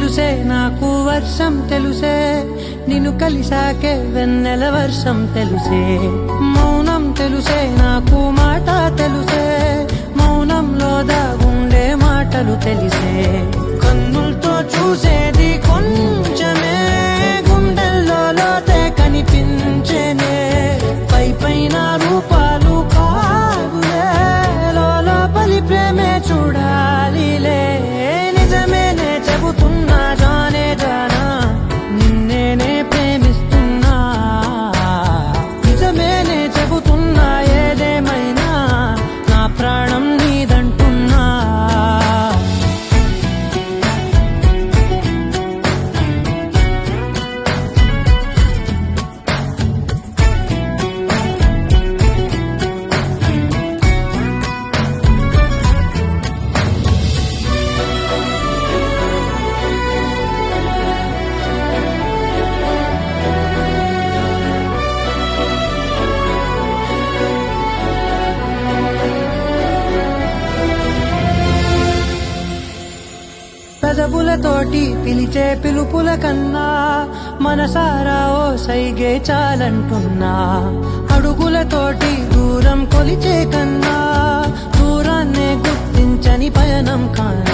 తెలుసే నాకు వర్షం తెలుసే నిన్ను కలిసాకే వెన్నెల వర్షం తెలుసే మౌనం తెలుసే నాకు మాట తెలుసే మౌనంలో దాగుండే మాటలు తెలిసే కన్నులతో చూసేది కొంచెమే గుండెల్లో లోతే కనిపించేనే పై పైన రూపాలు కాదులే లోపలి ప్రేమే చూడాలిలే నిజమేనే చెబుతున్నా జానే జానా నిన్నేనే ప్రేమిస్తున్నా నిజమేనే చెబుతున్నా ఏదేమైనా నా ప్రాణం నీదంటున్నా పెదవులతోటి పిలిచే పిలుపుల కన్నా మనసారా ఓ సైగే చాలంటున్నా అడుగులతోటి దూరం కొలిచే కన్నా దూరాన్నే గుర్తించని పయనం కానా